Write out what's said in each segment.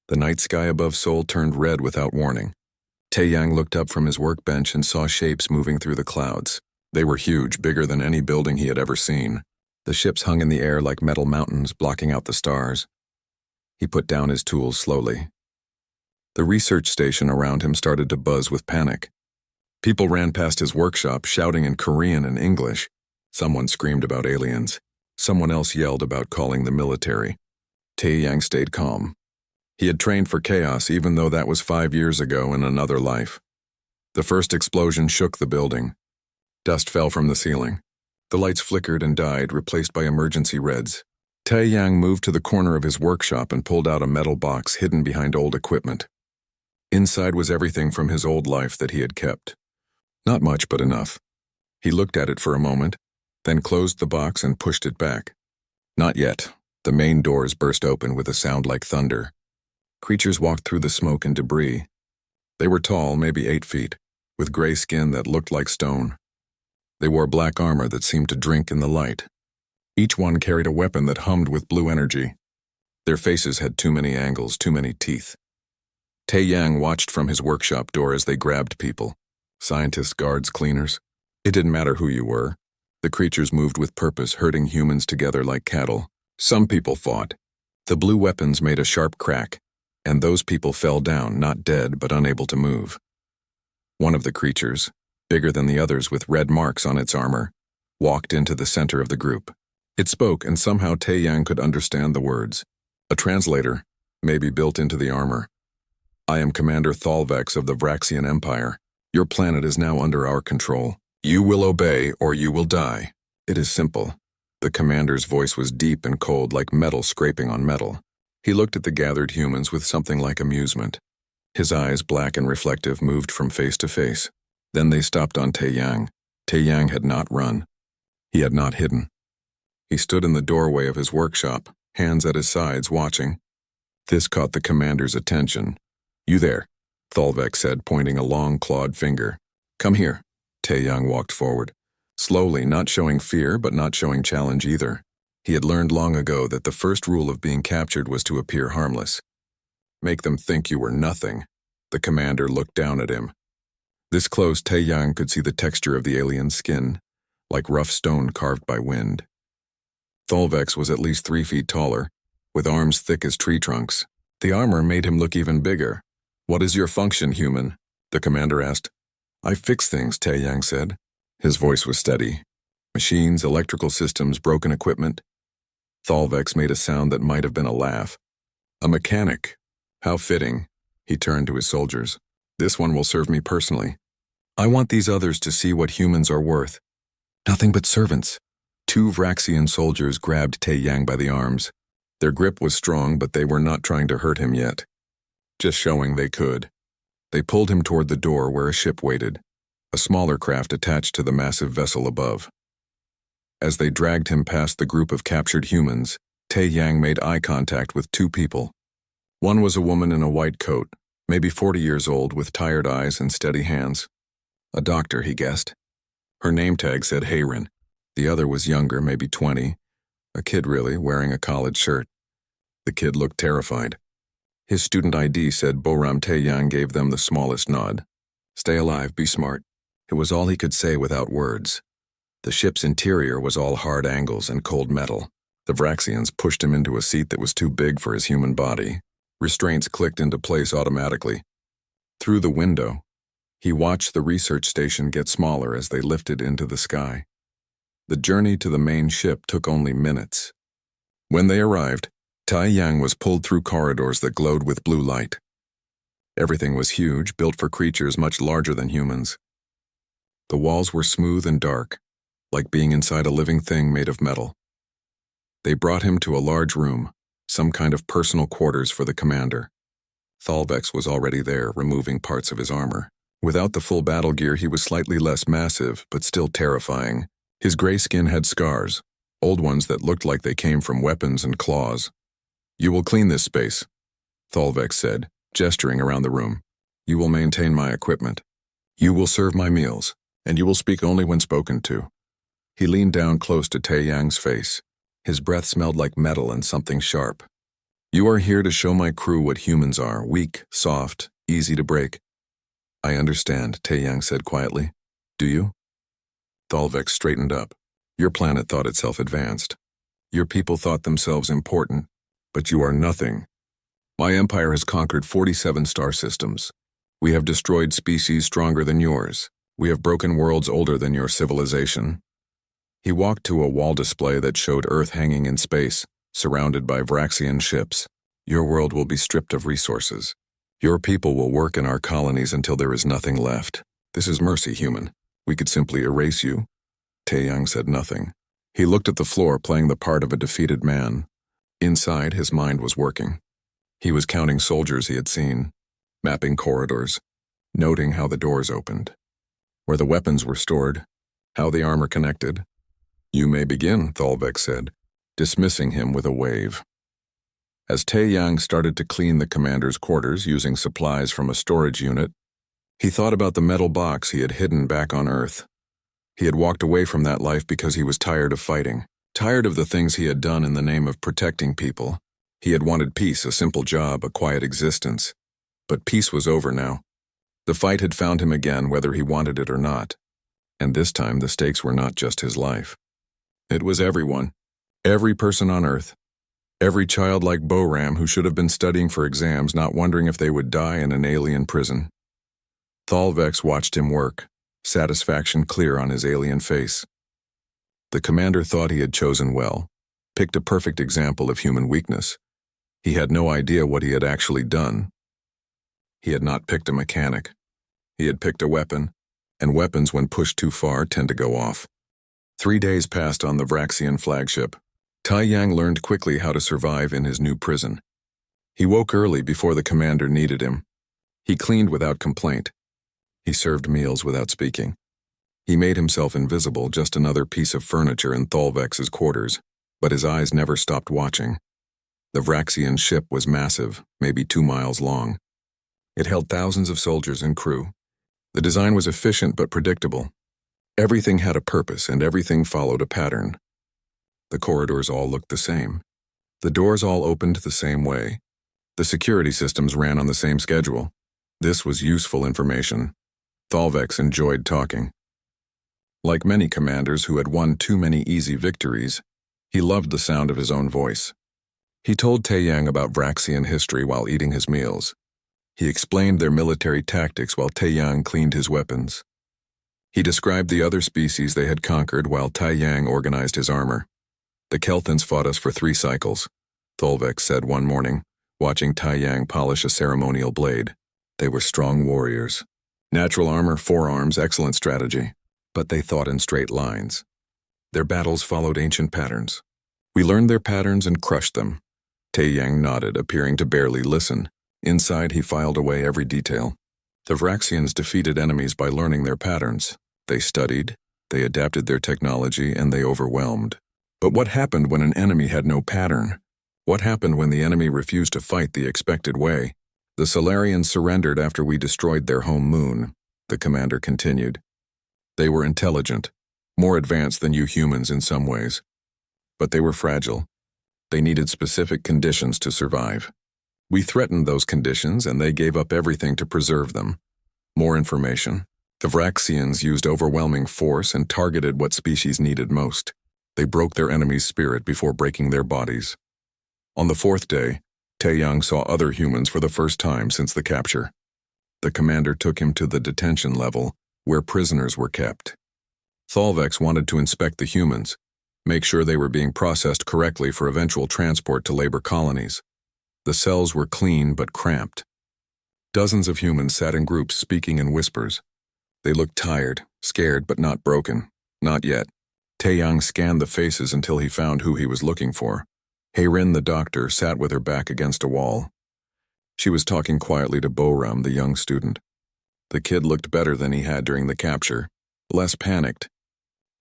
The night sky above Seoul turned red without warning. Taeyang looked up from his workbench and saw shapes moving through the clouds. They were huge, bigger than any building he had ever seen. The ships hung in the air like metal mountains, blocking out the stars. He put down his tools slowly. The research station around him started to buzz with panic. People ran past his workshop, shouting in Korean and English. Someone screamed about aliens. Someone else yelled about calling the military. Taeyang stayed calm. He had trained for chaos, even though that was 5 years ago in another life. The first explosion shook the building. Dust fell from the ceiling. The lights flickered and died, replaced by emergency reds. Taeyang moved to the corner of his workshop and pulled out a metal box hidden behind old equipment. Inside was everything from his old life that he had kept. Not much, but enough. He looked at it for a moment, then closed the box and pushed it back. Not yet. The main doors burst open with a sound like thunder. Creatures walked through the smoke and debris. They were tall, maybe 8 feet, with gray skin that looked like stone. They wore black armor that seemed to drink in the light. Each one carried a weapon that hummed with blue energy. Their faces had too many angles, too many teeth. Taeyang watched from his workshop door as they grabbed people. Scientists, guards, cleaners. It didn't matter who you were. The creatures moved with purpose, herding humans together like cattle. Some people fought. The blue weapons made a sharp crack, and those people fell down, not dead, but unable to move. One of the creatures, bigger than the others with red marks on its armor, walked into the center of the group. It spoke, and somehow Taeyang could understand the words. A translator, maybe built into the armor. I am Commander Thalvex of the Vraxian Empire. Your planet is now under our control. You will obey or you will die. It is simple. The commander's voice was deep and cold, like metal scraping on metal. He looked at the gathered humans with something like amusement. His eyes, black and reflective, moved from face to face. Then they stopped on Taeyang. Taeyang had not run. He had not hidden. He stood in the doorway of his workshop, hands at his sides, watching. This caught the commander's attention. You there, Thalvex said, pointing a long, clawed finger. Come here. Taeyang walked forward. Slowly, not showing fear, but not showing challenge either. He had learned long ago that the first rule of being captured was to appear harmless. Make them think you were nothing. The commander looked down at him. This close, Taeyang could see the texture of the alien's skin, like rough stone carved by wind. Thalvex was at least 3 feet taller, with arms thick as tree trunks. The armor made him look even bigger. What is your function, human? The commander asked. I fix things, Taeyang said. His voice was steady. Machines, electrical systems, broken equipment. Thalvex made a sound that might have been a laugh. A mechanic. How fitting. He turned to his soldiers. This one will serve me personally. I want these others to see what humans are worth. Nothing but servants. 2 Vraxian soldiers grabbed Taeyang by the arms. Their grip was strong, but they were not trying to hurt him yet. Just showing they could. They pulled him toward the door where a ship waited, a smaller craft attached to the massive vessel above. As they dragged him past the group of captured humans, Taeyang made eye contact with 2 people. One was a woman in a white coat, maybe 40 years old, with tired eyes and steady hands. A doctor, he guessed. Her name tag said Hayrin. The other was younger, maybe 20. A kid really, wearing a college shirt. The kid looked terrified. His student ID said Boram. Taeyang gave them the smallest nod. Stay alive, be smart. It was all he could say without words. The ship's interior was all hard angles and cold metal. The Vraxians pushed him into a seat that was too big for his human body. Restraints clicked into place automatically. Through the window, he watched the research station get smaller as they lifted into the sky. The journey to the main ship took only minutes. When they arrived, Taeyang was pulled through corridors that glowed with blue light. Everything was huge, built for creatures much larger than humans. The walls were smooth and dark, like being inside a living thing made of metal. They brought him to a large room, some kind of personal quarters for the commander. Thalvex was already there, removing parts of his armor. Without the full battle gear, he was slightly less massive, but still terrifying. His gray skin had scars, old ones that looked like they came from weapons and claws. You will clean this space, Thalvex said, gesturing around the room. You will maintain my equipment. You will serve my meals, and you will speak only when spoken to. He leaned down close to Taeyang's face. His breath smelled like metal and something sharp. You are here to show my crew what humans are, weak, soft, easy to break. I understand, Taeyang said quietly. Do you? Thalvex straightened up. Your planet thought itself advanced. Your people thought themselves important, but you are nothing. My empire has conquered 47 star systems. We have destroyed species stronger than yours. We have broken worlds older than your civilization. He walked to a wall display that showed Earth hanging in space, surrounded by Vraxian ships. Your world will be stripped of resources. Your people will work in our colonies until there is nothing left. This is mercy, human. We could simply erase you. Taeyang said nothing. He looked at the floor, playing the part of a defeated man. Inside, his mind was working. He was counting soldiers he had seen, mapping corridors, noting how the doors opened, where the weapons were stored, how the armor connected. You may begin, Thalvex said, dismissing him with a wave. As Taeyang started to clean the commander's quarters using supplies from a storage unit, he thought about the metal box he had hidden back on Earth. He had walked away from that life because he was tired of fighting, tired of the things he had done in the name of protecting people. He had wanted peace, a simple job, a quiet existence. But peace was over now. The fight had found him again, whether he wanted it or not. And this time the stakes were not just his life. It was everyone. Every person on Earth. Every child like Boram who should have been studying for exams, not wondering if they would die in an alien prison. Thalvex watched him work, satisfaction clear on his alien face. The commander thought he had chosen well, picked a perfect example of human weakness. He had no idea what he had actually done. He had not picked a mechanic. He had picked a weapon, and weapons, when pushed too far, tend to go off. 3 days passed on the Vraxian flagship. Taeyang learned quickly how to survive in his new prison. He woke early before the commander needed him. He cleaned without complaint. He served meals without speaking. He made himself invisible, just another piece of furniture in Thalvex's quarters, but his eyes never stopped watching. The Vraxian ship was massive, maybe 2 miles long. It held thousands of soldiers and crew. The design was efficient but predictable. Everything had a purpose and everything followed a pattern. The corridors all looked the same. The doors all opened the same way. The security systems ran on the same schedule. This was useful information. Thalvex enjoyed talking. Like many commanders who had won too many easy victories, he loved the sound of his own voice. He told Taeyang about Vraxian history while eating his meals. He explained their military tactics while Taeyang cleaned his weapons. He described the other species they had conquered while Taeyang organized his armor. The Kelthans fought us for 3 cycles, Thalvex said one morning, watching Taeyang polish a ceremonial blade. They were strong warriors. Natural armor, forearms, excellent strategy. But they thought in straight lines. Their battles followed ancient patterns. We learned their patterns and crushed them. Taeyang nodded, appearing to barely listen. Inside, he filed away every detail. The Vraxians defeated enemies by learning their patterns. They studied, they adapted their technology, and they overwhelmed. But what happened when an enemy had no pattern? What happened when the enemy refused to fight the expected way? The Solarians surrendered after we destroyed their home moon, the commander continued. They were intelligent, more advanced than you humans in some ways. But they were fragile. They needed specific conditions to survive. We threatened those conditions and they gave up everything to preserve them. More information. The Vraxians used overwhelming force and targeted what species needed most. They broke their enemy's spirit before breaking their bodies. On the 4th day, Taeyang saw other humans for the first time since the capture. The commander took him to the detention level, where prisoners were kept. Thalvex wanted to inspect the humans, make sure they were being processed correctly for eventual transport to labor colonies. The cells were clean but cramped. Dozens of humans sat in groups speaking in whispers. They looked tired, scared but not broken. Not yet. Taeyang scanned the faces until he found who he was looking for. Heirin, the doctor, sat with her back against a wall. She was talking quietly to Boram, the young student. The kid looked better than he had during the capture, less panicked.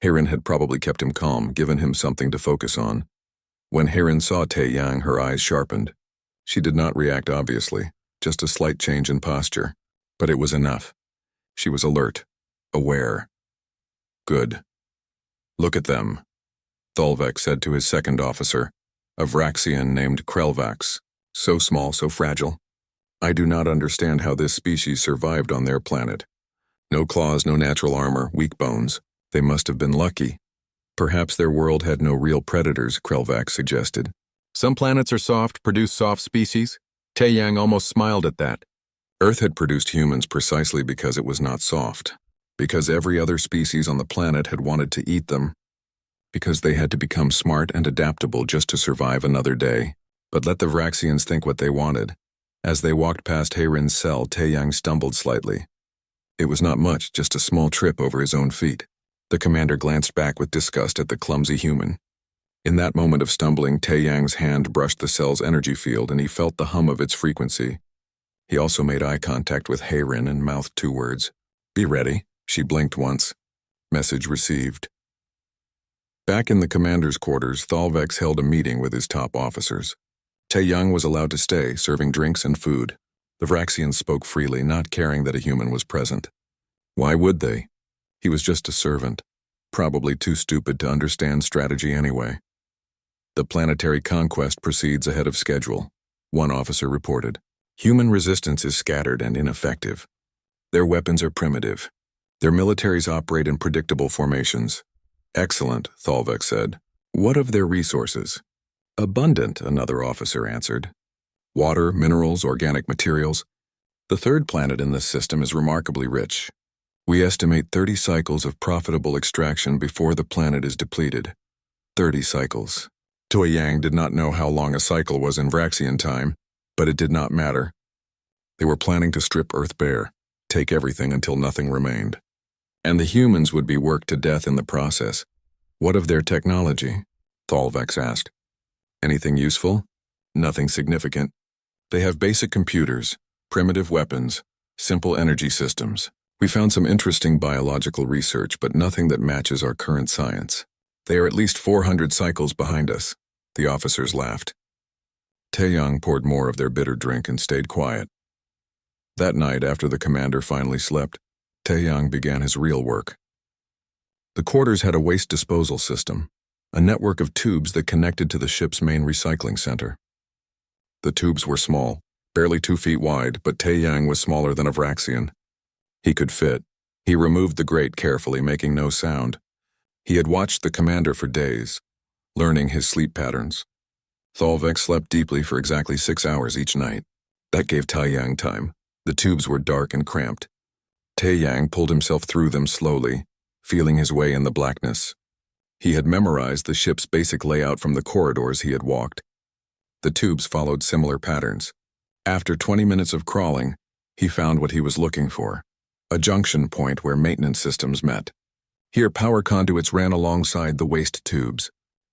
Heirin had probably kept him calm, given him something to focus on. When Heirin saw Taeyang, her eyes sharpened. She did not react obviously, just a slight change in posture. But it was enough. She was alert, aware. Good. Look at them, Thalvex said to his second officer, a Vraxian named Krelvax. So small, so fragile. I do not understand how this species survived on their planet. No claws, no natural armor, weak bones. They must have been lucky. Perhaps their world had no real predators, Krelvac suggested. Some planets are soft, produce soft species. Taeyang almost smiled at that. Earth had produced humans precisely because it was not soft. Because every other species on the planet had wanted to eat them. Because they had to become smart and adaptable just to survive another day. But let the Vraxians think what they wanted. As they walked past Heirin's cell, Taeyang stumbled slightly. It was not much, just a small trip over his own feet. The commander glanced back with disgust at the clumsy human. In that moment of stumbling, Taeyang's hand brushed the cell's energy field and he felt the hum of its frequency. He also made eye contact with Heirin and mouthed 2 words. "Be ready." She blinked once. Message received. Back in the commander's quarters, Thalvex held a meeting with his top officers. Taeyang was allowed to stay, serving drinks and food. The Vraxians spoke freely, not caring that a human was present. Why would they? He was just a servant, probably too stupid to understand strategy anyway. The planetary conquest proceeds ahead of schedule, one officer reported. Human resistance is scattered and ineffective. Their weapons are primitive. Their militaries operate in predictable formations. Excellent, Thalvex said. What of their resources? Abundant, another officer answered. Water, minerals, organic materials. The third planet in this system is remarkably rich. We estimate 30 cycles of profitable extraction before the planet is depleted. 30 cycles. Taeyang did not know how long a cycle was in Vraxian time, but it did not matter. They were planning to strip Earth bare, take everything until nothing remained. And the humans would be worked to death in the process. What of their technology? Thalvex asked. Anything useful? Nothing significant. They have basic computers, primitive weapons, simple energy systems. We found some interesting biological research, but nothing that matches our current science. They are at least 400 cycles behind us. The officers laughed. Taeyang poured more of their bitter drink and stayed quiet. That night, after the commander finally slept, Taeyang began his real work. The quarters had a waste disposal system, a network of tubes that connected to the ship's main recycling center. The tubes were small, barely 2 feet wide, but Taeyang was smaller than a Vraxian. He could fit. He removed the grate carefully, making no sound. He had watched the commander for days, learning his sleep patterns. Thalvex slept deeply for exactly 6 hours each night. That gave Taeyang time. The tubes were dark and cramped. Taeyang pulled himself through them slowly, feeling his way in the blackness. He had memorized the ship's basic layout from the corridors he had walked. The tubes followed similar patterns. After 20 minutes of crawling, he found what he was looking for, a junction point where maintenance systems met. Here, power conduits ran alongside the waste tubes.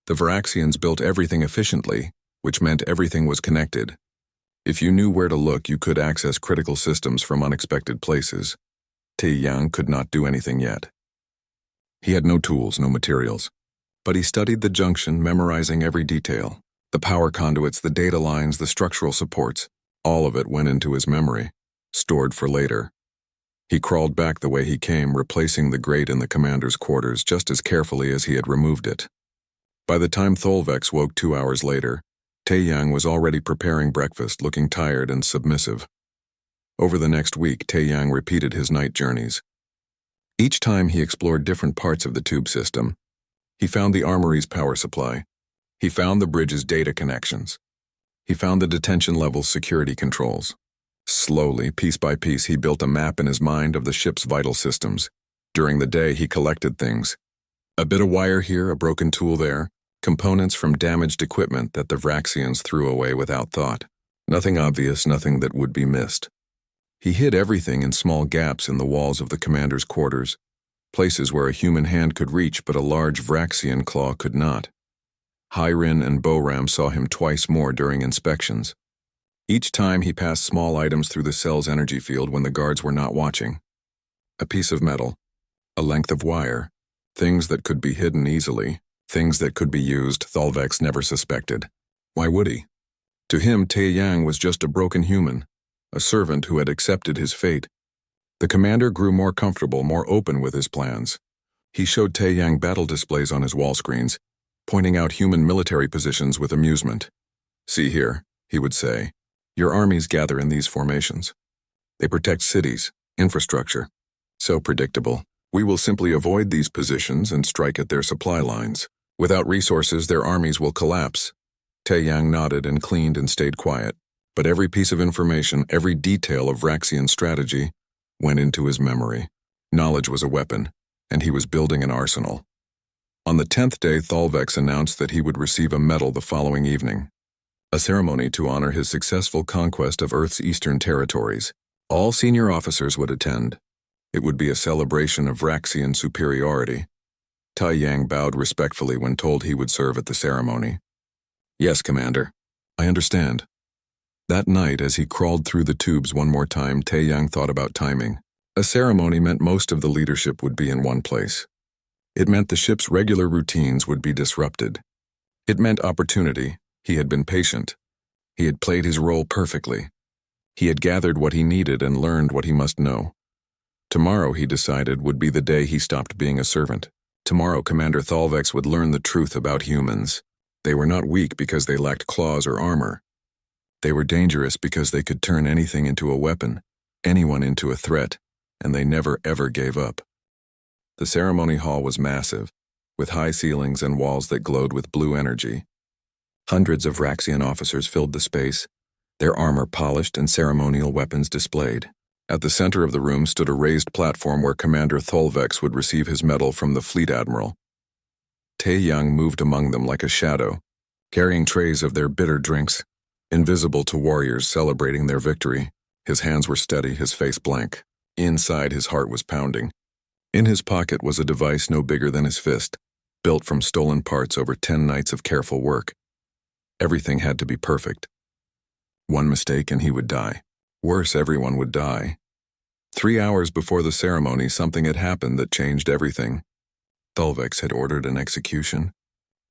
The Vraxians built everything efficiently, which meant everything was connected. If you knew where to look, you could access critical systems from unexpected places. Taeyang could not do anything yet. He had no tools, no materials. But he studied the junction, memorizing every detail. The power conduits, the data lines, the structural supports. All of it went into his memory, stored for later. He crawled back the way he came, replacing the grate in the commander's quarters just as carefully as he had removed it. By the time Thalvex woke 2 hours later, Taeyang was already preparing breakfast, looking tired and submissive. Over the next week, Taeyang repeated his night journeys. Each time he explored different parts of the tube system. He found the armory's power supply. He found the bridge's data connections. He found the detention level's security controls. Slowly, piece by piece, he built a map in his mind of the ship's vital systems. During the day, he collected things. A bit of wire here, a broken tool there, components from damaged equipment that the Vraxians threw away without thought. Nothing obvious, nothing that would be missed. He hid everything in small gaps in the walls of the commander's quarters, places where a human hand could reach but a large Vraxian claw could not. Heirin and Boram saw him twice more during inspections. Each time he passed small items through the cell's energy field when the guards were not watching. A piece of metal, a length of wire, things that could be hidden easily, things that could be used, Thalvex never suspected. Why would he? To him, Taeyang was just a broken human, a servant who had accepted his fate. The commander grew more comfortable, more open with his plans. He showed Taeyang battle displays on his wall screens, pointing out human military positions with amusement. See here, he would say. Your armies gather in these formations. They protect cities, infrastructure. So predictable. We will simply avoid these positions and strike at their supply lines. Without resources, their armies will collapse. Taeyang nodded and cleaned and stayed quiet. But every piece of information, every detail of Raxian strategy, went into his memory. Knowledge was a weapon, and he was building an arsenal. On the 10th day, Thalvex announced that he would receive a medal the following evening. A ceremony to honor his successful conquest of Earth's eastern territories. All senior officers would attend. It would be a celebration of Raxian superiority. Taeyang bowed respectfully when told he would serve at the ceremony. Yes, Commander. I understand. That night, as he crawled through the tubes one more time, Taeyang thought about timing. A ceremony meant most of the leadership would be in one place. It meant the ship's regular routines would be disrupted. It meant opportunity. He had been patient. He had played his role perfectly. He had gathered what he needed and learned what he must know. Tomorrow, he decided, would be the day he stopped being a servant. Tomorrow, Commander Thalvex would learn the truth about humans. They were not weak because they lacked claws or armor. They were dangerous because they could turn anything into a weapon, anyone into a threat, and they never ever gave up. The ceremony hall was massive, with high ceilings and walls that glowed with blue energy. Hundreds of Raxian officers filled the space, their armor polished and ceremonial weapons displayed. At the center of the room stood a raised platform where Commander Thalvex would receive his medal from the Fleet Admiral. Taeyang moved among them like a shadow, carrying trays of their bitter drinks, invisible to warriors celebrating their victory. His hands were steady, his face blank. Inside, his heart was pounding. In his pocket was a device no bigger than his fist, built from stolen parts over 10 nights of careful work. Everything had to be perfect. One mistake and he would die. Worse, everyone would die. 3 hours before the ceremony, something had happened that changed everything. Thalvex had ordered an execution.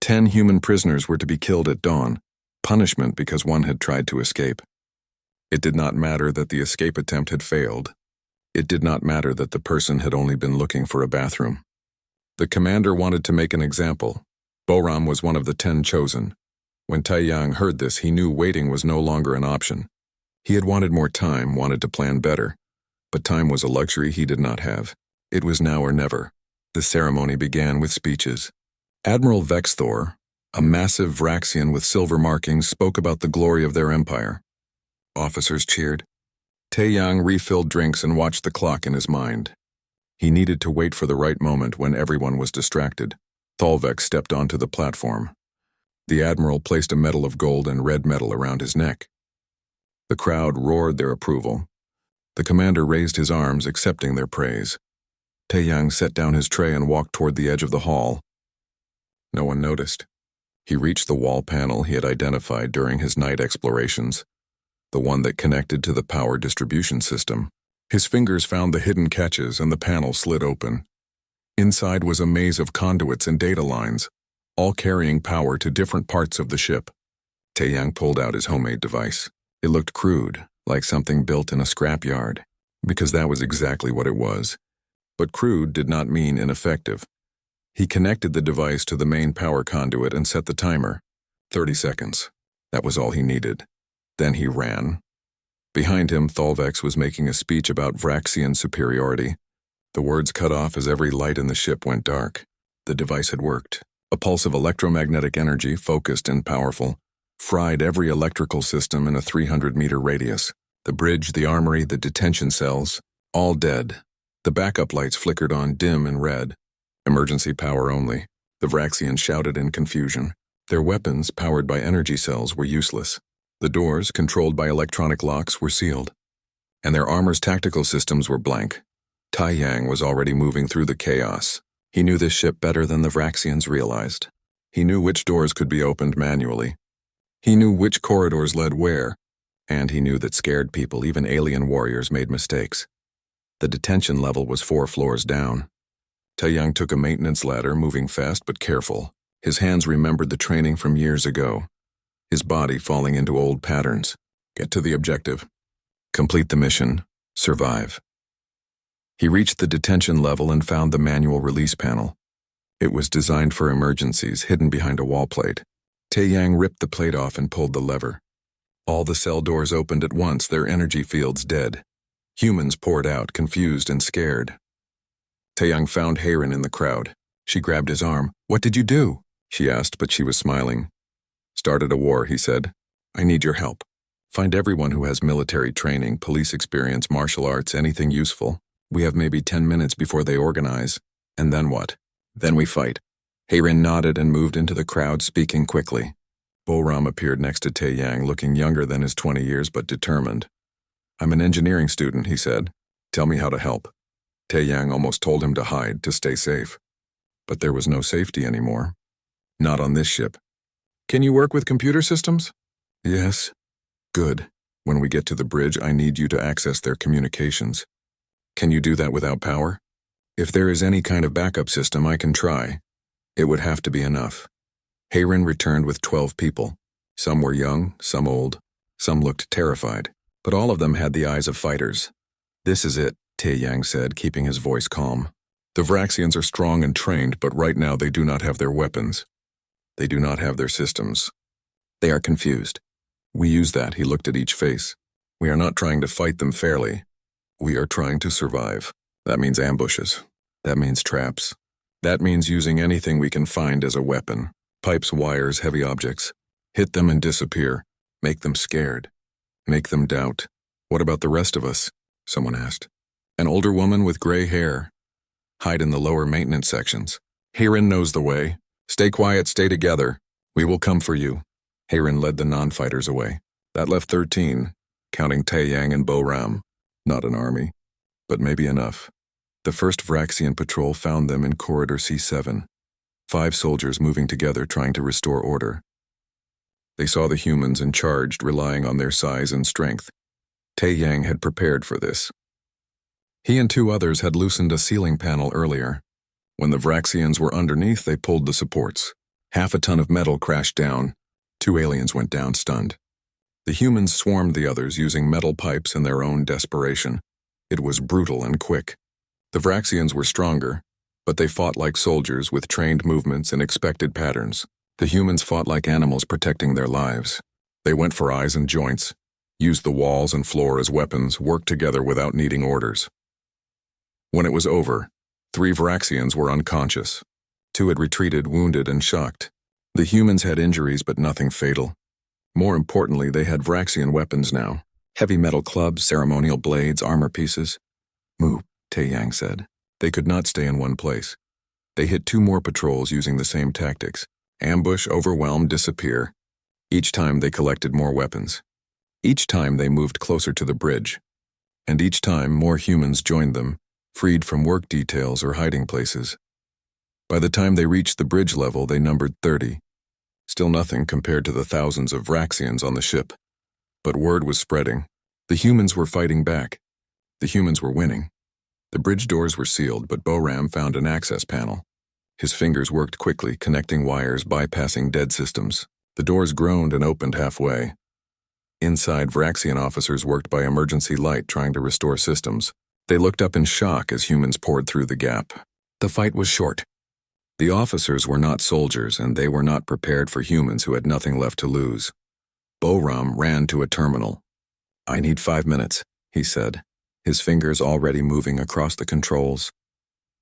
10 human prisoners were to be killed at dawn, punishment because one had tried to escape. It did not matter that the escape attempt had failed. It did not matter that the person had only been looking for a bathroom. The commander wanted to make an example. Boram was one of the 10 chosen. When Taeyang heard this, he knew waiting was no longer an option. He had wanted more time, wanted to plan better. But time was a luxury he did not have. It was now or never. The ceremony began with speeches. Admiral Vexthor, a massive Vraxian with silver markings, spoke about the glory of their empire. Officers cheered. Taeyang refilled drinks and watched the clock in his mind. He needed to wait for the right moment when everyone was distracted. Thalvex stepped onto the platform. The admiral placed a medal of gold and red metal around his neck. The crowd roared their approval. The commander raised his arms, accepting their praise. Taeyang set down his tray and walked toward the edge of the hall. No one noticed. He reached the wall panel he had identified during his night explorations, the one that connected to the power distribution system. His fingers found the hidden catches and the panel slid open. Inside was a maze of conduits and data lines, all carrying power to different parts of the ship. Taeyang pulled out his homemade device. It looked crude, like something built in a scrapyard, because that was exactly what it was. But crude did not mean ineffective. He connected the device to the main power conduit and set the timer. 30 seconds. That was all he needed. Then he ran. Behind him, Thalvex was making a speech about Vraxian superiority. The words cut off as every light in the ship went dark. The device had worked. A pulse of electromagnetic energy, focused and powerful, fried every electrical system in a 300-meter radius. The bridge, the armory, the detention cells, all dead. The backup lights flickered on, dim and red. Emergency power only. The Vraxians shouted in confusion. Their weapons, powered by energy cells, were useless. The doors, controlled by electronic locks, were sealed. And their armor's tactical systems were blank. Taeyang was already moving through the chaos. He knew this ship better than the Vraxians realized. He knew which doors could be opened manually. He knew which corridors led where, and he knew that scared people, even alien warriors, made mistakes. The detention level was 4 floors down. Taeyang took a maintenance ladder, moving fast but careful. His hands remembered the training from years ago. His body falling into old patterns. Get to the objective. Complete the mission. Survive. He reached the detention level and found the manual release panel. It was designed for emergencies, hidden behind a wall plate. Taeyang ripped the plate off and pulled the lever. All the cell doors opened at once, their energy fields dead. Humans poured out, confused and scared. Taeyang found Heirin in the crowd. She grabbed his arm. "What did you do?" she asked, but she was smiling. "Started a war," he said. "I need your help. Find everyone who has military training, police experience, martial arts, anything useful. We have maybe 10 minutes before they organize. And then what? Then we fight." Heirin nodded and moved into the crowd, speaking quickly. Bo-Ram appeared next to Taeyang, looking younger than his 20 years but determined. "I'm an engineering student," he said. "Tell me how to help." Taeyang almost told him to hide, to stay safe. But there was no safety anymore. Not on this ship. "Can you work with computer systems?" "Yes." "Good. When we get to the bridge, I need you to access their communications. Can you do that without power? If there is any kind of backup system, I can try. It would have to be enough." Heirin returned with 12 people. Some were young, some old, some looked terrified, but all of them had the eyes of fighters. "This is it," Taeyang said, keeping his voice calm. "The Vraxians are strong and trained, but right now they do not have their weapons. They do not have their systems. They are confused. We use that," he looked at each face. "We are not trying to fight them fairly. We are trying to survive. That means ambushes. That means traps. That means using anything we can find as a weapon. Pipes, wires, heavy objects. Hit them and disappear. Make them scared. Make them doubt." "What about the rest of us?" someone asked. "An older woman with gray hair. Hide in the lower maintenance sections. Heirin knows the way. Stay quiet, stay together. We will come for you." Heirin led the non-fighters away. That left 13, counting Taeyang and Bo-Ram. Not an army, but maybe enough. The first Vraxian patrol found them in Corridor C7. 5 soldiers moving together trying to restore order. They saw the humans and charged, relying on their size and strength. Taeyang had prepared for this. He and 2 others had loosened a ceiling panel earlier. When the Vraxians were underneath, they pulled the supports. Half a ton of metal crashed down. 2 aliens went down stunned. The humans swarmed the others using metal pipes in their own desperation. It was brutal and quick. The Vraxians were stronger, but they fought like soldiers with trained movements and expected patterns. The humans fought like animals protecting their lives. They went for eyes and joints, used the walls and floor as weapons, worked together without needing orders. When it was over, 3 Vraxians were unconscious. 2 had retreated, wounded and shocked. The humans had injuries but nothing fatal. More importantly, they had Vraxian weapons now. Heavy metal clubs, ceremonial blades, armor pieces. "Move," Taeyang said. They could not stay in one place. They hit 2 more patrols using the same tactics. Ambush, overwhelm, disappear. Each time they collected more weapons. Each time they moved closer to the bridge. And each time more humans joined them, freed from work details or hiding places. By the time they reached the bridge level, they numbered 30. Still nothing compared to the thousands of Vraxians on the ship. But word was spreading. The humans were fighting back. The humans were winning. The bridge doors were sealed, but Bo-Ram found an access panel. His fingers worked quickly, connecting wires, bypassing dead systems. The doors groaned and opened halfway. Inside, Vraxian officers worked by emergency light, trying to restore systems. They looked up in shock as humans poured through the gap. The fight was short. The officers were not soldiers, and they were not prepared for humans who had nothing left to lose. Bo-Ram ran to a terminal. "I need 5 minutes," he said, his fingers already moving across the controls.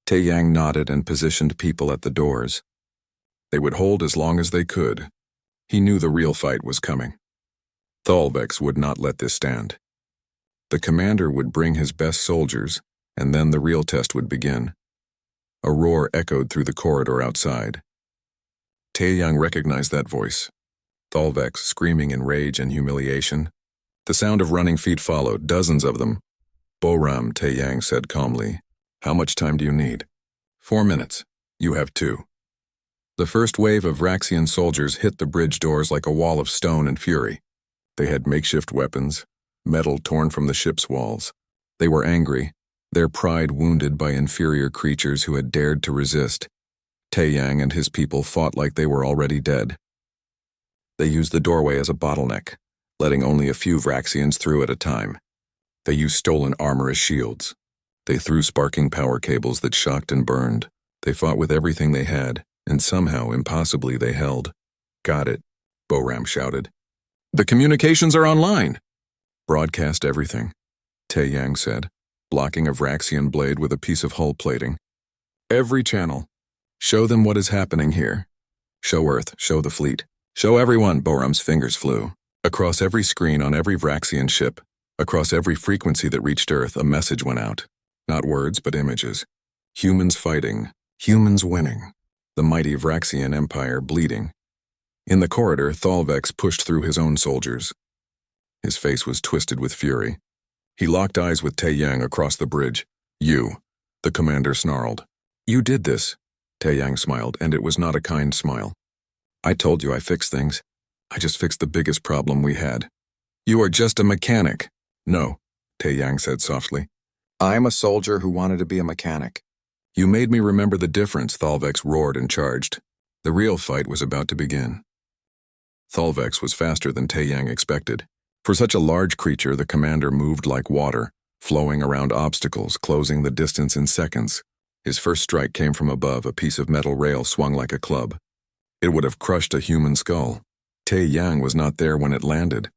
Taeyang nodded and positioned people at the doors. They would hold as long as they could. He knew the real fight was coming. Thalvex would not let this stand. The commander would bring his best soldiers, and then the real test would begin. A roar echoed through the corridor outside. Taeyang recognized that voice. Thalvex screaming in rage and humiliation. The sound of running feet followed, dozens of them. "Bo-Ram," Taeyang said calmly. "How much time do you need?" 4 minutes. You have 2. The first wave of Vraxian soldiers hit the bridge doors like a wall of stone and fury. They had makeshift weapons, metal torn from the ship's walls. They were angry, their pride wounded by inferior creatures who had dared to resist. Taeyang and his people fought like they were already dead. They used the doorway as a bottleneck, letting only a few Vraxians through at a time. They used stolen armor as shields. They threw sparking power cables that shocked and burned. They fought with everything they had, and somehow, impossibly, they held. "Got it," Bo-Ram shouted. The communications are online. Broadcast everything, Tae-Yang said, blocking a Vraxian blade with a piece of hull plating. Every channel. Show them what is happening here. Show Earth, show the fleet. Show everyone, Boram's fingers flew. Across every screen on every Vraxian ship, across every frequency that reached Earth, a message went out. Not words, but images. Humans fighting, humans winning. The mighty Vraxian Empire bleeding. In the corridor, Thalvex pushed through his own soldiers. His face was twisted with fury. He locked eyes with Tae-Yang across the bridge. You, the commander snarled. You did this, Tae-Yang smiled, and it was not a kind smile. I told you I fixed things. I just fixed the biggest problem we had. You are just a mechanic. No, Tae-Yang said softly. I'm a soldier who wanted to be a mechanic. You made me remember the difference, Thalvex roared and charged. The real fight was about to begin. Thalvex was faster than Tae-Yang expected. For such a large creature, the commander moved like water, flowing around obstacles, closing the distance in seconds. His first strike came from above, a piece of metal rail swung like a club. It would have crushed a human skull. Tae-Yang was not there when it landed.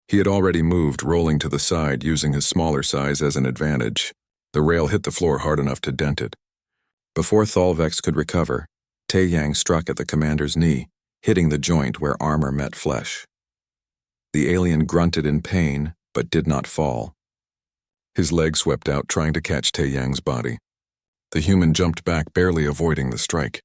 He had already moved, rolling to the side, using his smaller size as an advantage. The rail hit the floor hard enough to dent it. Before Thalvex could recover, Tae-Yang struck at the commander's knee, hitting the joint where armor met flesh. The alien grunted in pain, but did not fall. His leg swept out, trying to catch Tae-Yang's body. The human jumped back, barely avoiding the strike.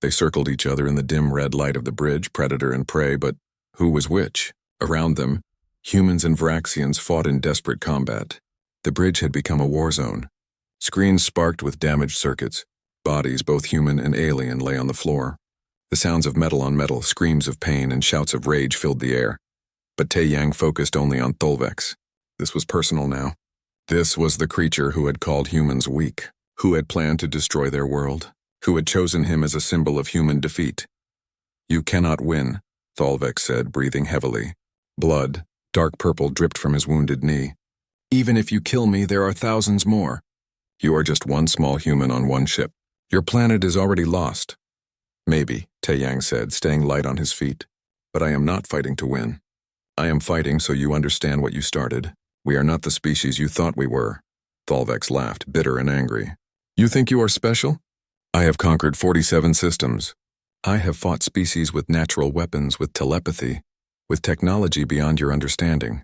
They circled each other in the dim red light of the bridge, predator and prey, but who was which? Around them, humans and Vraxians fought in desperate combat. The bridge had become a war zone. Screens sparked with damaged circuits. Bodies, both human and alien, lay on the floor. The sounds of metal on metal, screams of pain, and shouts of rage filled the air. But Tae-Yang focused only on Thalvex. This was personal now. This was the creature who had called humans weak, who had planned to destroy their world, who had chosen him as a symbol of human defeat. You cannot win, Thalvex said, breathing heavily. Blood, dark purple, dripped from his wounded knee. Even if you kill me, there are thousands more. You are just one small human on one ship. Your planet is already lost. Maybe, Tae-Yang said, staying light on his feet. But I am not fighting to win. I am fighting so you understand what you started. We are not the species you thought we were. Thalvex laughed, bitter and angry. You think you are special? I have conquered 47 systems. I have fought species with natural weapons, with telepathy, with technology beyond your understanding.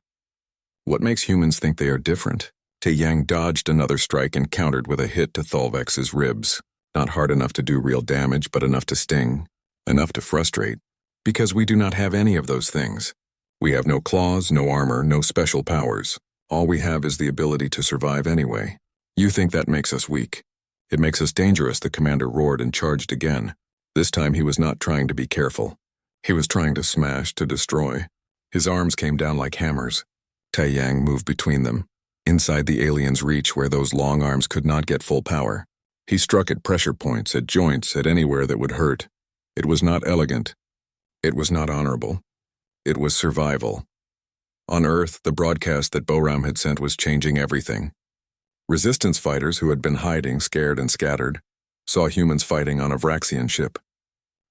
What makes humans think they are different? Tae-Yang dodged another strike and countered with a hit to Thalvex's ribs. Not hard enough to do real damage, but enough to sting, enough to frustrate. Because we do not have any of those things. We have no claws, no armor, no special powers. All we have is the ability to survive anyway. You think that makes us weak. It makes us dangerous, the commander roared and charged again. This time he was not trying to be careful. He was trying to smash, to destroy. His arms came down like hammers. Tae-Yang moved between them, inside the alien's reach where those long arms could not get full power. He struck at pressure points, at joints, at anywhere that would hurt. It was not elegant. It was not honorable. It was survival. On Earth, the broadcast that Boram had sent was changing everything. Resistance fighters who had been hiding, scared and scattered, saw humans fighting on a Vraxian ship.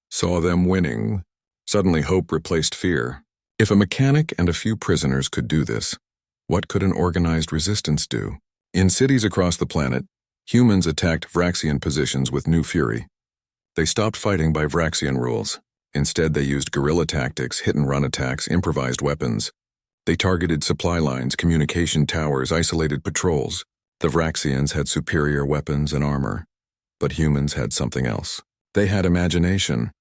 Saw them winning. Suddenly hope replaced fear. If a mechanic and a few prisoners could do this, what could an organized resistance do? In cities across the planet, humans attacked Vraxian positions with new fury. They stopped fighting by Vraxian rules. Instead, they used guerrilla tactics, hit-and-run attacks, improvised weapons. They targeted supply lines, communication towers, isolated patrols. The Vraxians had superior weapons and armor. But humans had something else. They had imagination.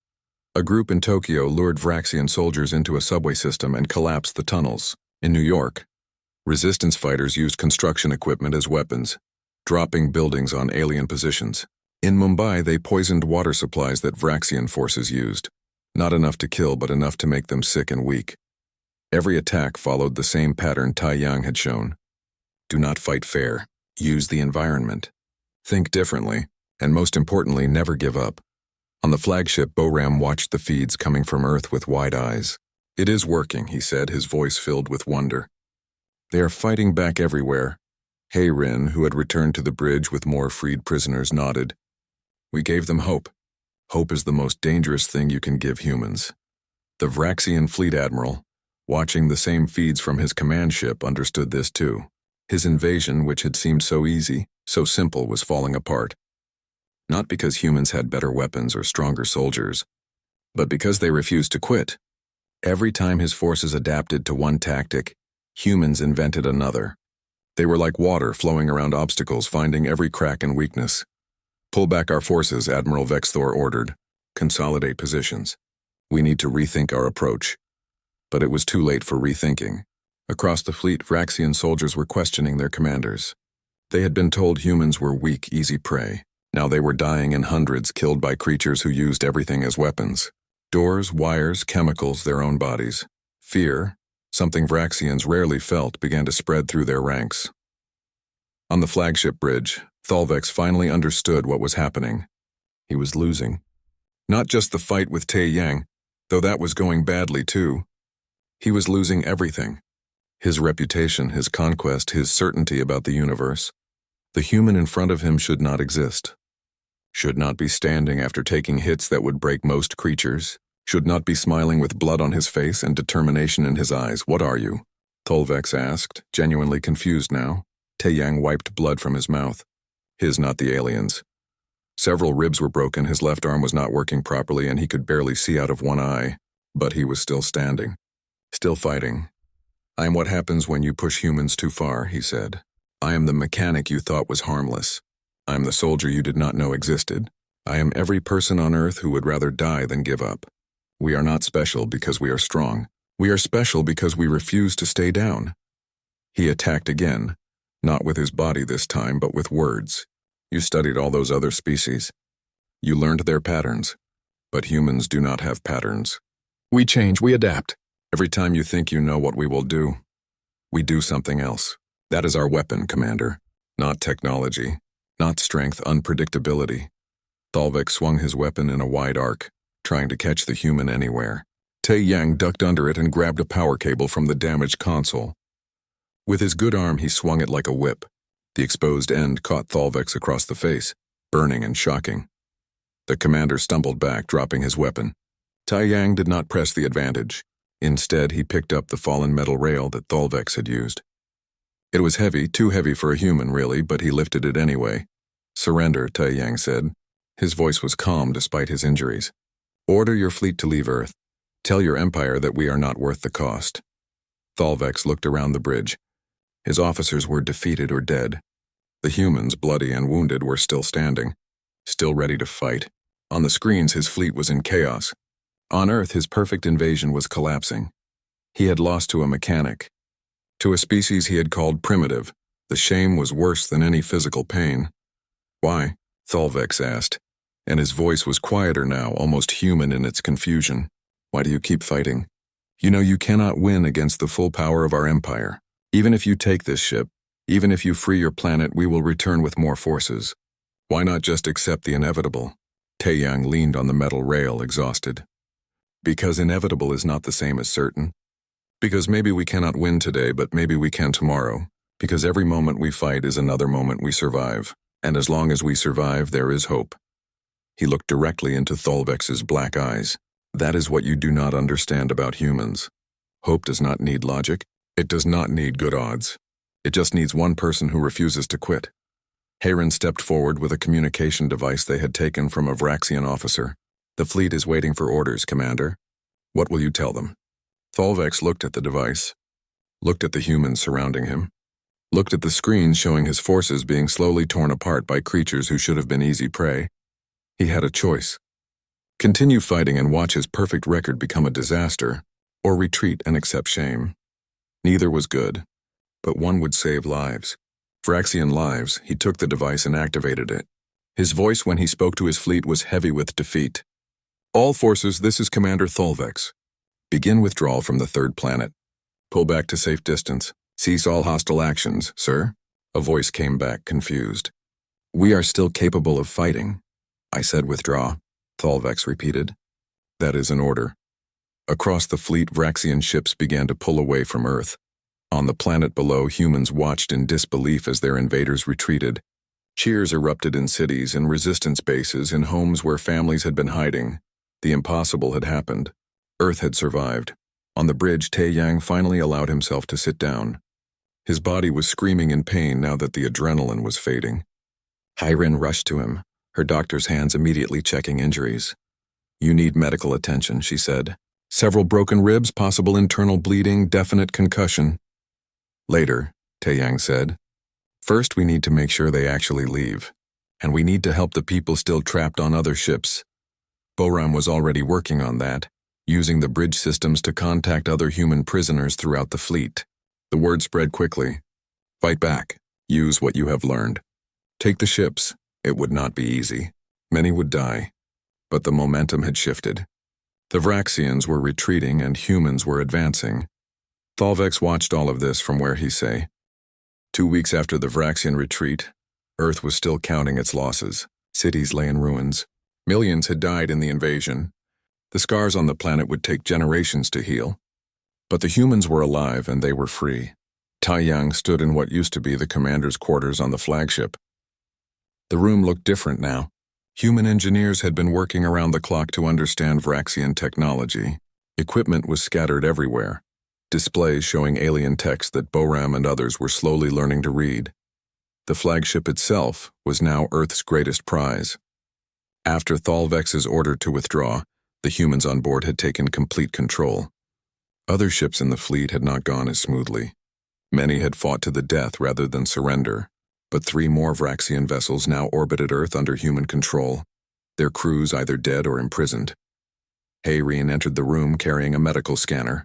A group in Tokyo lured Vraxian soldiers into a subway system and collapsed the tunnels. In New York, resistance fighters used construction equipment as weapons, dropping buildings on alien positions. In Mumbai, they poisoned water supplies that Vraxian forces used. Not enough to kill, but enough to make them sick and weak. Every attack followed the same pattern Tae-Yang had shown. Do not fight fair. Use the environment. Think differently, and most importantly, never give up. On the flagship, Boram watched the feeds coming from Earth with wide eyes. It is working, he said, his voice filled with wonder. They are fighting back everywhere. Hayrin, who had returned to the bridge with more freed prisoners, nodded. We gave them hope. Hope is the most dangerous thing you can give humans. The Vraxian fleet admiral, Watching the same feeds from his command ship understood this too. His invasion, which had seemed so easy, so simple, was falling apart. Not because humans had better weapons or stronger soldiers, but because they refused to quit. Every time his forces adapted to one tactic, humans invented another. They were like water flowing around obstacles, finding every crack and weakness. "Pull back our forces," Admiral Vexthor ordered. "Consolidate positions. We need to rethink our approach." But it was too late for rethinking. Across the fleet, Vraxian soldiers were questioning their commanders. They had been told humans were weak, easy prey. Now they were dying in hundreds, killed by creatures who used everything as weapons. Doors, wires, chemicals, their own bodies. Fear, something Vraxians rarely felt, began to spread through their ranks. On the flagship bridge, Thalvex finally understood what was happening. He was losing. Not just the fight with Tae Yang, though that was going badly too. He was losing everything. His reputation, his conquest, his certainty about the universe. The human in front of him should not exist. Should not be standing after taking hits that would break most creatures. Should not be smiling with blood on his face and determination in his eyes. "What are you?" Thalvex asked, genuinely confused now. Tae Yang wiped blood from his mouth. His, not the aliens. Several ribs were broken, his left arm was not working properly, and he could barely see out of one eye. But he was still standing. Still fighting. "I am what happens when you push humans too far," he said. "I am the mechanic you thought was harmless. I am the soldier you did not know existed. I am every person on Earth who would rather die than give up. We are not special because we are strong. We are special because we refuse to stay down." He attacked again, not with his body this time, but with words. "You studied all those other species. You learned their patterns. But humans do not have patterns. We change, we adapt. Every time you think you know what we will do, we do something else. That is our weapon, Commander. Not technology. Not strength, unpredictability." Thalvex swung his weapon in a wide arc, trying to catch the human anywhere. Tae Yang ducked under it and grabbed a power cable from the damaged console. With his good arm, he swung it like a whip. The exposed end caught Thalvex across the face, burning and shocking. The commander stumbled back, dropping his weapon. Tae Yang did not press the advantage. Instead, he picked up the fallen metal rail that Thalvex had used. It was heavy, too heavy for a human, really, but he lifted it anyway. "Surrender," Tae Yang said. His voice was calm despite his injuries. "Order your fleet to leave Earth. Tell your empire that we are not worth the cost." Thalvex looked around the bridge. His officers were defeated or dead. The humans, bloody and wounded, were still standing, still ready to fight. On the screens, his fleet was in chaos. On Earth, his perfect invasion was collapsing. He had lost to a mechanic. To a species he had called primitive. The shame was worse than any physical pain. "Why?" Thalvex asked, and his voice was quieter now, almost human in its confusion. "Why do you keep fighting? You know you cannot win against the full power of our empire. Even if you take this ship, even if you free your planet, we will return with more forces. Why not just accept the inevitable?" Tae Yang leaned on the metal rail, exhausted. "Because inevitable is not the same as certain. Because maybe we cannot win today, but maybe we can tomorrow. Because every moment we fight is another moment we survive. And as long as we survive, there is hope." He looked directly into Thalvex's black eyes. "That is what you do not understand about humans. Hope does not need logic. It does not need good odds. It just needs one person who refuses to quit." Hayron stepped forward with a communication device they had taken from a Vraxian officer. "The fleet is waiting for orders, Commander. What will you tell them?" Thalvex looked at the device, looked at the humans surrounding him, looked at the screens showing his forces being slowly torn apart by creatures who should have been easy prey. He had a choice. Continue fighting and watch his perfect record become a disaster, or retreat and accept shame. Neither was good, but one would save lives. Vraxian lives. He took the device and activated it. His voice when he spoke to his fleet was heavy with defeat. "All forces, this is Commander Thalvex. Begin withdrawal from the third planet. Pull back to safe distance. Cease all hostile actions, sir." A voice came back, confused. "We are still capable of fighting." "I said withdraw," Thalvex repeated. "That is an order." Across the fleet, Vraxian ships began to pull away from Earth. On the planet below, humans watched in disbelief as their invaders retreated. Cheers erupted in cities, in resistance bases, in homes where families had been hiding. The impossible had happened. Earth had survived. On the bridge, Tae-yang finally allowed himself to sit down. His body was screaming in pain now that the adrenaline was fading. Hyrin rushed to him, her doctor's hands immediately checking injuries. "You need medical attention," she said. "Several broken ribs, possible internal bleeding, definite concussion." "Later," Tae-yang said. "First, we need to make sure they actually leave. And we need to help the people still trapped on other ships." Boram was already working on that, using the bridge systems to contact other human prisoners throughout the fleet. The word spread quickly. "Fight back. Use what you have learned. Take the ships." It would not be easy. Many would die. But the momentum had shifted. The Vraxians were retreating and humans were advancing. Thalvex watched all of this from where he sat. 2 weeks after the Vraxian retreat, Earth was still counting its losses. Cities lay in ruins. Millions had died in the invasion. The scars on the planet would take generations to heal. But the humans were alive and they were free. Tae-yang stood in what used to be the commander's quarters on the flagship. The room looked different now. Human engineers had been working around the clock to understand Vraxian technology. Equipment was scattered everywhere. Displays showing alien text that Boram and others were slowly learning to read. The flagship itself was now Earth's greatest prize. After Thalvex's order to withdraw, the humans on board had taken complete control. Other ships in the fleet had not gone as smoothly. Many had fought to the death rather than surrender. But 3 more Vraxian vessels now orbited Earth under human control, their crews either dead or imprisoned. Hayrin entered the room carrying a medical scanner.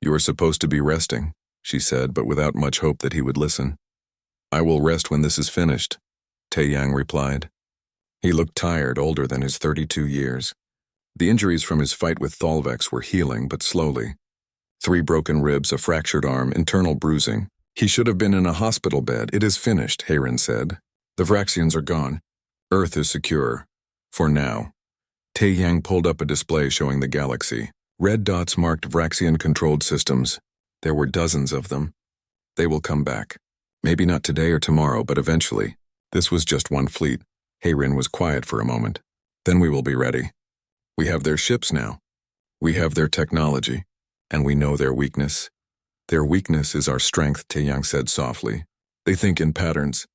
"You are supposed to be resting," she said, but without much hope that he would listen. "I will rest when this is finished," Tae-yang replied. He looked tired, older than his 32 years. The injuries from his fight with Thalvex were healing, but slowly. 3 broken ribs, a fractured arm, internal bruising. "He should have been in a hospital bed. It is finished," Hayrin said. "The Vraxians are gone. Earth is secure. For now." Tae-yang pulled up a display showing the galaxy. Red dots marked Vraxian-controlled systems. There were dozens of them. "They will come back. Maybe not today or tomorrow, but eventually." This was just one fleet. Hayrin was quiet for a moment. "Then we will be ready. We have their ships now. We have their technology. And we know their weakness." "Their weakness is our strength," Tae-yang said softly. "They think in patterns.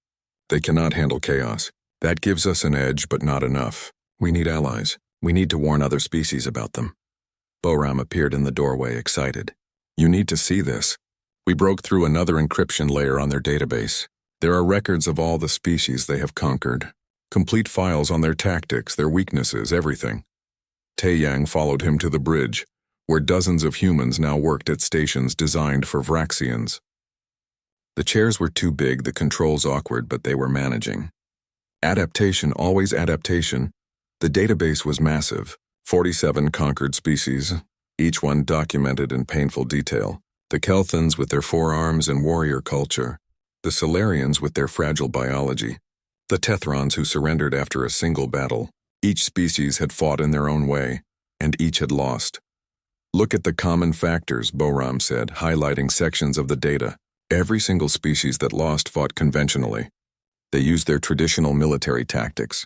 They cannot handle chaos. That gives us an edge, but not enough. We need allies. We need to warn other species about them." Boram appeared in the doorway, excited. "You need to see this. We broke through another encryption layer on their database. There are records of all the species they have conquered. Complete files on their tactics, their weaknesses, everything." Tae-yang followed him to the bridge, where dozens of humans now worked at stations designed for Vraxians. The chairs were too big, the controls awkward, but they were managing. Adaptation, always adaptation. The database was massive, 47 conquered species, each one documented in painful detail. The Kelthans with their forearms and warrior culture, the Solarians with their fragile biology, the Tethrons who surrendered after a single battle. Each species had fought in their own way, and each had lost. "Look at the common factors," Boram said, highlighting sections of the data. "Every single species that lost fought conventionally. They used their traditional military tactics.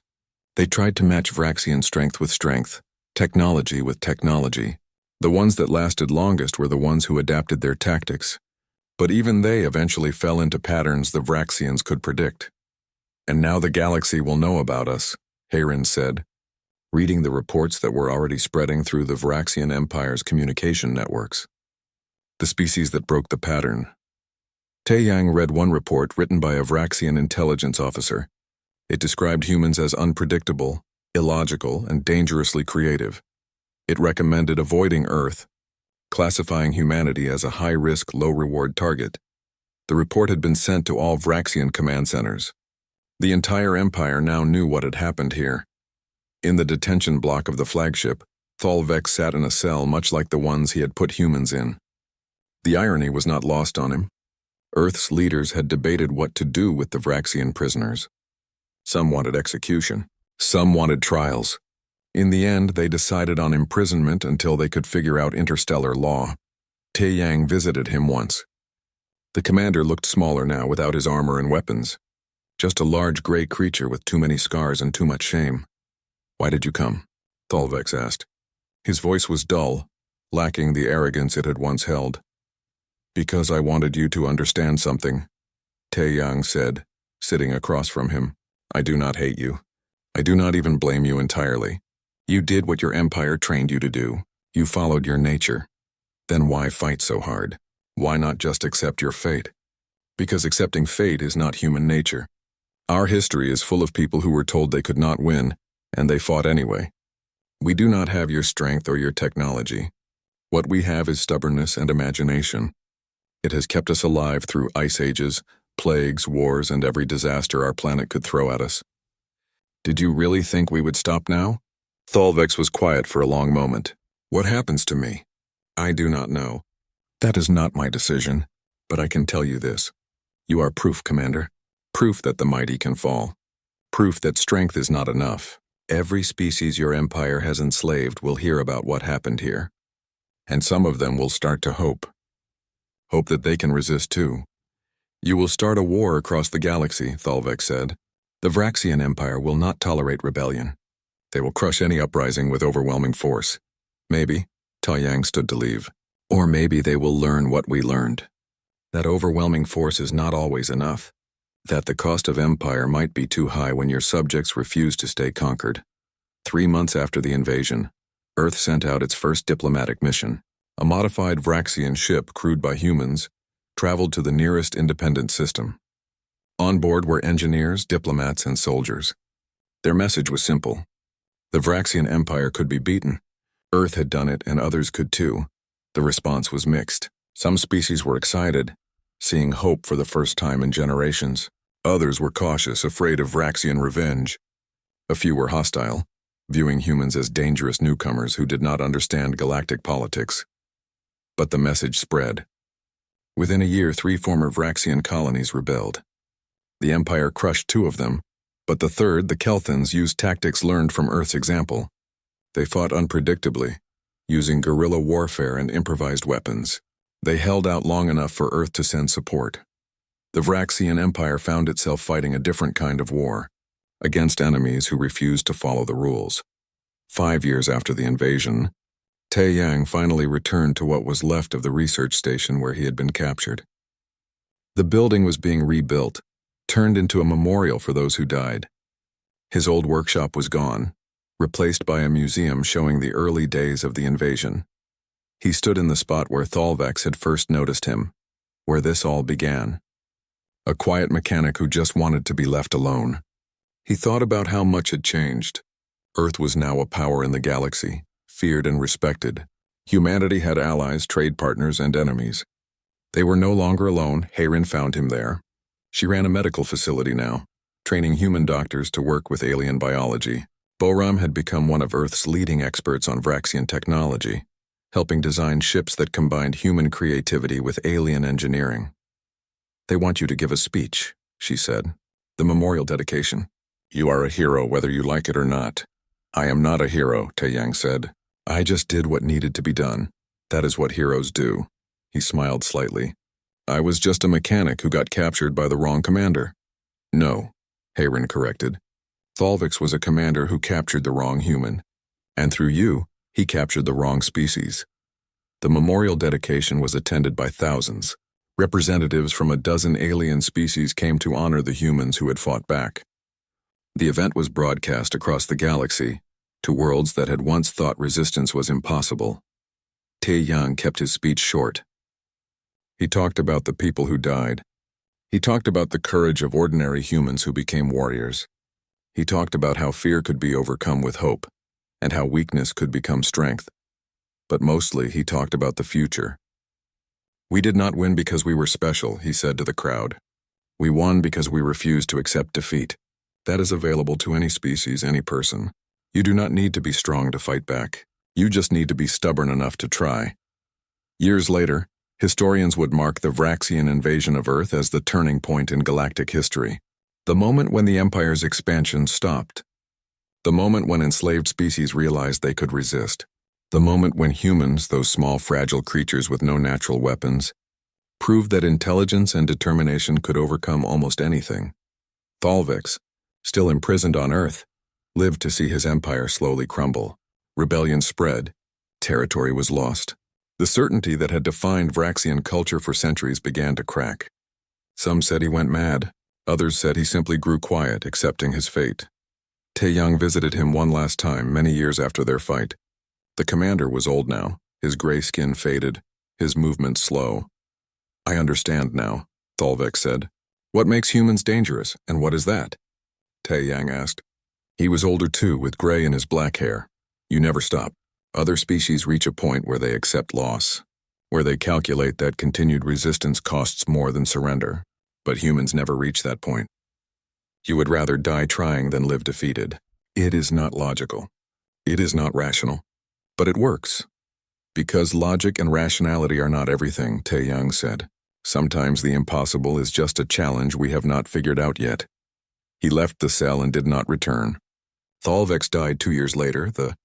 They tried to match Vraxian strength with strength, technology with technology. The ones that lasted longest were the ones who adapted their tactics. But even they eventually fell into patterns the Vraxians could predict. And now the galaxy will know about us," Hayrin said, reading the reports that were already spreading through the Vraxian Empire's communication networks. The species that broke the pattern. Tae-yang read one report written by a Vraxian intelligence officer. It described humans as unpredictable, illogical, and dangerously creative. It recommended avoiding Earth, classifying humanity as a high-risk, low-reward target. The report had been sent to all Vraxian command centers. The entire Empire now knew what had happened here. In the detention block of the flagship, Thalvex sat in a cell much like the ones he had put humans in. The irony was not lost on him. Earth's leaders had debated what to do with the Vraxian prisoners. Some wanted execution. Some wanted trials. In the end, they decided on imprisonment until they could figure out interstellar law. Tae-yang visited him once. The commander looked smaller now without his armor and weapons. Just a large gray creature with too many scars and too much shame. "Why did you come?" Thalvex asked. His voice was dull, lacking the arrogance it had once held. "Because I wanted you to understand something," Taeyang said, sitting across from him. "I do not hate you. I do not even blame you entirely. You did what your empire trained you to do. You followed your nature. Then why fight so hard? Why not just accept your fate? Because accepting fate is not human nature. Our history is full of people who were told they could not win, and they fought anyway. We do not have your strength or your technology. What we have is stubbornness and imagination. It has kept us alive through ice ages, plagues, wars, and every disaster our planet could throw at us. Did you really think we would stop now?" Thalvex was quiet for a long moment. "What happens to me? I do not know. That is not my decision, but I can tell you this. You are proof, Commander. Proof that the mighty can fall. Proof that strength is not enough. Every species your empire has enslaved will hear about what happened here. And some of them will start to hope. Hope that they can resist too. You will start a war across the galaxy," Thalvex said. "The Vraxian Empire will not tolerate rebellion. They will crush any uprising with overwhelming force. Maybe," Taeyang stood to leave, "or maybe they will learn what we learned. That overwhelming force is not always enough. That the cost of empire might be too high when your subjects refuse to stay conquered." 3 months after the invasion, Earth sent out its first diplomatic mission. A modified Vraxian ship crewed by humans traveled to the nearest independent system. On board were engineers, diplomats, and soldiers. Their message was simple. The Vraxian Empire could be beaten. Earth had done it, and others could too. The response was mixed. Some species were excited, seeing hope for the first time in generations. Others were cautious, afraid of Vraxian revenge. A few were hostile, viewing humans as dangerous newcomers who did not understand galactic politics. But the message spread. Within a year, 3 former Vraxian colonies rebelled. The Empire crushed 2 of them, but the third, the Kelthans, used tactics learned from Earth's example. They fought unpredictably, using guerrilla warfare and improvised weapons. They held out long enough for Earth to send support. The Vraxian Empire found itself fighting a different kind of war, against enemies who refused to follow the rules. 5 years after the invasion, Taeyang finally returned to what was left of the research station where he had been captured. The building was being rebuilt, turned into a memorial for those who died. His old workshop was gone, replaced by a museum showing the early days of the invasion. He stood in the spot where Thalvex had first noticed him, where this all began. A quiet mechanic who just wanted to be left alone. He thought about how much had changed. Earth was now a power in the galaxy, feared and respected. Humanity had allies, trade partners, and enemies. They were no longer alone. Hayrin found him there. She ran a medical facility now, training human doctors to work with alien biology. Boram had become one of Earth's leading experts on Vraxian technology, helping design ships that combined human creativity with alien engineering. "They want you to give a speech," she said. "The memorial dedication. You are a hero whether you like it or not." "I am not a hero," Taeyang said. "I just did what needed to be done. That is what heroes do." He smiled slightly. "I was just a mechanic who got captured by the wrong commander." "No," Hayrin corrected. "Thalvex was a commander who captured the wrong human. And through you, he captured the wrong species." The memorial dedication was attended by thousands. Representatives from a dozen alien species came to honor the humans who had fought back. The event was broadcast across the galaxy, to worlds that had once thought resistance was impossible. Taeyang kept his speech short. He talked about the people who died. He talked about the courage of ordinary humans who became warriors. He talked about how fear could be overcome with hope, and how weakness could become strength. But mostly he talked about the future. "We did not win because we were special," he said to the crowd. "We won because we refused to accept defeat. That is available to any species, any person. You do not need to be strong to fight back. You just need to be stubborn enough to try." Years later, historians would mark the Vraxian invasion of Earth as the turning point in galactic history. The moment when the Empire's expansion stopped. The moment when enslaved species realized they could resist. The moment when humans, those small, fragile creatures with no natural weapons, proved that intelligence and determination could overcome almost anything. Thalvex, still imprisoned on Earth, lived to see his empire slowly crumble. Rebellion spread. Territory was lost. The certainty that had defined Vraxian culture for centuries began to crack. Some said he went mad. Others said he simply grew quiet, accepting his fate. Taeyang visited him one last time, many years after their fight. The commander was old now, his gray skin faded, his movements slow. "I understand now," Thalvik said. "What makes humans dangerous, and what is that?" Taeyang asked. He was older too, with gray in his black hair. "You never stop. Other species reach a point where they accept loss, where they calculate that continued resistance costs more than surrender. But humans never reach that point. You would rather die trying than live defeated. It is not logical. It is not rational. But it works. Because logic and rationality are not everything," Taeyang said. "Sometimes the impossible is just a challenge we have not figured out yet." He left the cell and did not return. Thalvex died 2 years later, the